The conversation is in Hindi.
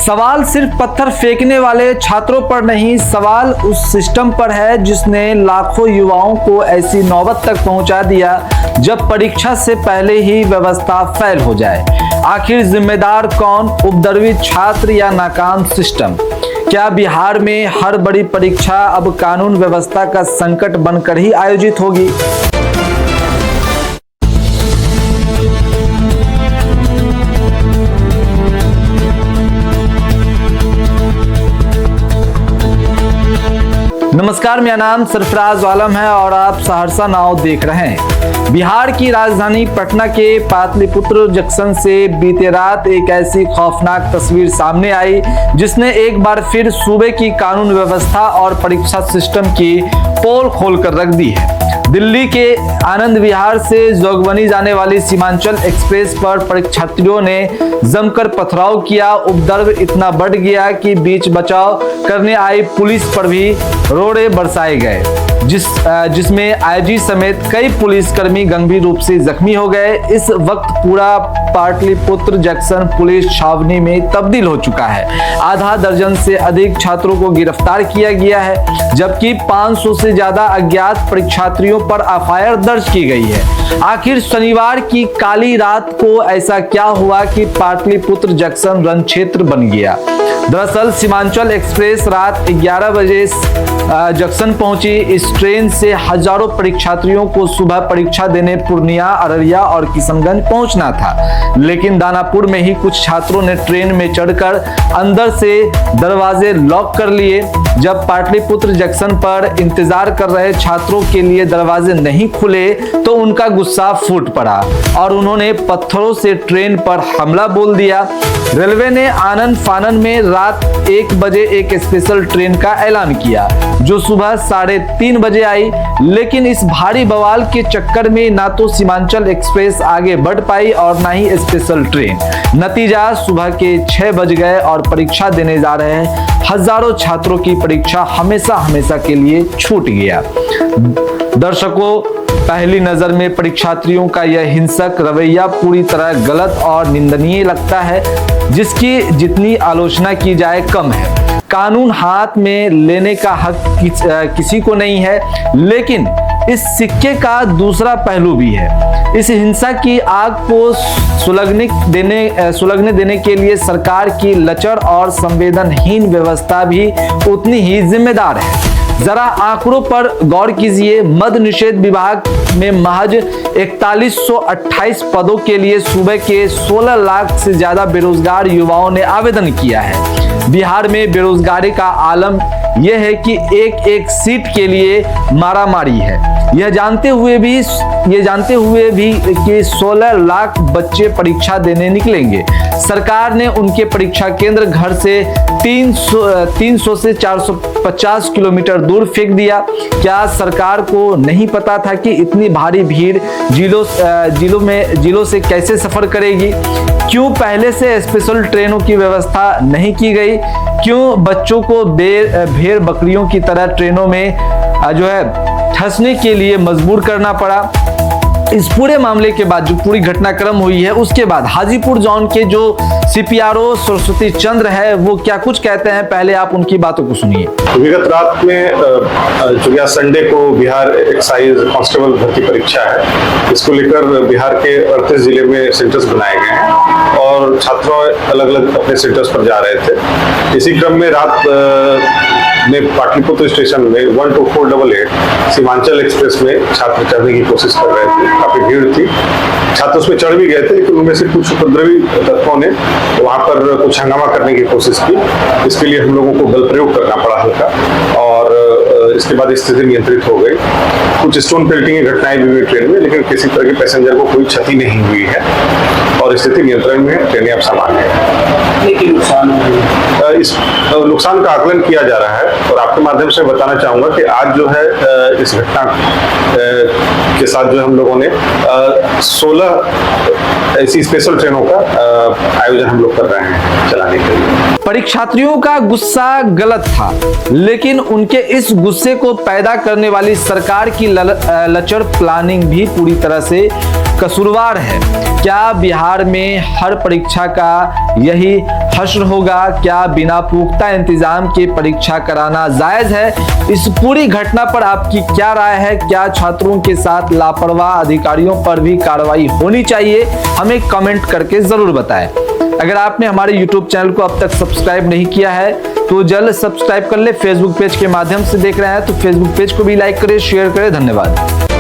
सवाल सिर्फ पत्थर फेंकने वाले छात्रों पर नहीं, सवाल उस सिस्टम पर है जिसने लाखों युवाओं को ऐसी नौबत तक पहुंचा दिया जब परीक्षा से पहले ही व्यवस्था फेल हो जाए। आखिर जिम्मेदार कौन, उपद्रवी छात्र या नाकाम सिस्टम? क्या बिहार में हर बड़ी परीक्षा अब कानून व्यवस्था का संकट बनकर ही आयोजित होगी? नमस्कार, मेरा नाम सरफराज आलम है और आप सहरसा नाव देख रहे हैं। बिहार की राजधानी पटना के पाटलिपुत्र जंक्शन से बीते रात एक ऐसी खौफनाक तस्वीर सामने आई जिसने एक बार फिर सूबे की कानून व्यवस्था और परीक्षा सिस्टम की पोल खोलकर रख दी है। दिल्ली के आनंद विहार से जोगबनी जाने वाली सीमांचल एक्सप्रेस पर परीक्षार्थियों ने जमकर पथराव किया। उपद्रव इतना बढ़ गया कि बीच बचाव करने आई पुलिस पर भी रोड़े बरसाए गए, जिसमें आईजी समेत कई पुलिसकर्मी गंभीर रूप से जख्मी हो गए। इस वक्त पूरा पाटलिपुत्र जंक्शन पुलिस छावनी में तब्दील हो चुका है। आधा दर्जन से अधिक छात्रों को गिरफ्तार किया गया है, जबकि 500 से ज्यादा अज्ञात परीक्षार्थियों पर एफआईआर दर्ज की गई है। आखिर शनिवार की काली रात को ऐसा क्या हुआ कि पाटलिपुत्र जंक्शन रण क्षेत्र बन गया? दरअसल सीमांचल एक्सप्रेस रात 11 बजे जंक्शन पहुंची। इस ट्रेन से हजारों परीक्षार्थियों को सुबह परीक्षा देने पूर्णिया, अररिया और किशनगंज पहुंचना था, लेकिन दानापुर में ही कुछ छात्रों ने ट्रेन में चढ़कर अंदर से दरवाजे लॉक कर लिए। जब पाटलिपुत्र जंक्शन पर इंतजार कर रहे छात्रों के लिए दरवाजे नहीं खुले तो उनका गुस्सा फूट पड़ा और उन्होंने पत्थरों से ट्रेन पर हमला बोल दिया। रेलवे ने आनन फानन में रात 1 बजे एक स्पेशल ट्रेन का ऐलान किया जो सुबह 3:30 बजे आई, लेकिन इस भारी बवाल के चक्कर में ना तो सीमांचल एक्सप्रेस आगे बढ़ पाई और ना ही स्पेशल ट्रेन। नतीजा सुबह के 6 बज गए और परीक्षा देने जा रहे हजारों छात्रों की परीक्षा हमेशा के लिए छूट गया। दर्शकों, पहली नजर में परीक्षार्थियों का यह हिंसक रवैया पूरी तरह गलत और निंदनीय लगता है, जिसकी जितनी आलोचना की जाए कम है। कानून हाथ में लेने का हक किसी को नहीं है, लेकिन इस सिक्के का दूसरा पहलू भी है। इस हिंसा की आग को सुलगने देने के लिए सरकार की लचर और संवेदनहीन व्यवस्था भी उतनी ही जिम्मेदार है। जरा आंकड़ों पर गौर कीजिए। मद्य निषेध विभाग में महज 4128 पदों के लिए सूबे के 16 लाख से ज्यादा बेरोजगार युवाओं ने आवेदन किया है। बिहार में बेरोजगारी का आलम यह है कि एक सीट के लिए मारामारी है। यह जानते हुए भी कि 16 लाख बच्चे परीक्षा देने निकलेंगे। सरकार ने उनके परीक्षा केंद्र घर से 300 से 450 किलोमीटर दूर फेंक दिया। क्या सरकार को नहीं पता था कि इतनी भारी भीड़ जिलों से कैसे सफर करेगी? क्यों पहले से स्पेशल ट्रेनों की व्यवस्था नहीं की गई? क्यों बच्चों को भेड़ बकरियों की तरह ट्रेनों में ठसने के लिए मजबूर करना पड़ा? इस पूरे मामले के बाद जो पूरी घटनाक्रम हुई है, उसके बाद हाजीपुर जोन के जो सीपीआरओ सरस्वती चंद्र है वो क्या कुछ कहते हैं, पहले आप उनकी बातों को सुनिए। विगत रात में जो संडे को बिहार एक्साइज कांस्टेबल भर्ती परीक्षा है, इसको लेकर बिहार के 38 जिले में सेंटर्स बनाए गए हैं और छात्र अलग अलग अपने सेंटर्स पर जा रहे थे। इसी क्रम में रात में पाटलिपुत्र स्टेशन में 12488 सीमांचल एक्सप्रेस में छात्र चढ़ने की कोशिश कर रहे थे। काफी भीड़ थी, छात्र उसमें चढ़ भी गए थे, लेकिन उनमें से कुछ उपद्रवी तत्वों ने वहां पर कुछ हंगामा करने की कोशिश की। इसके लिए हम लोगों को बल प्रयोग करना पड़ा हल्का और इसके बाद स्थिति नियंत्रित हो गई। कुछ स्टोन पेल्टिंग की घटनाएं भी हुई ट्रेन में, लेकिन किसी तरह के पैसेंजर को कोई क्षति नहीं हुई है और स्थिति नियंत्रण में है। ट्रेनें अब सामान्य है। लेकिन इस नुकसान का आकलन किया जा रहा है और आपके माध्यम से बताना चाहूंगा कि आज जो है इस घटना के साथ जो हम लोगों ने 16 ऐसी स्पेशल ट्रेनों का आयोजन हम लोग कर रहे हैं चलाने के लिए। परीक्षार्थियों का गुस्सा गलत था, लेकिन उनके इस गुस्से को पैदा करने वाली सरकार की लचर प्लानिंग भी पूरी तरह से कसूरवार है। क्या बिहार में हर परीक्षा का यही हश्र होगा? क्या बिना पुख्ता इंतजाम के परीक्षा कराना जायज है? इस पूरी घटना पर आपकी क्या राय है? क्या छात्रों के साथ लापरवाह अधिकारियों पर भी कार्रवाई होनी चाहिए? हमें कमेंट करके जरूर बताएं। अगर आपने हमारे YouTube चैनल को अब तक सब्सक्राइब नहीं किया है तो जल्द सब्सक्राइब कर ले। फेसबुक पेज के माध्यम से देख रहे हैं तो फेसबुक पेज को भी लाइक करें, शेयर करें। धन्यवाद।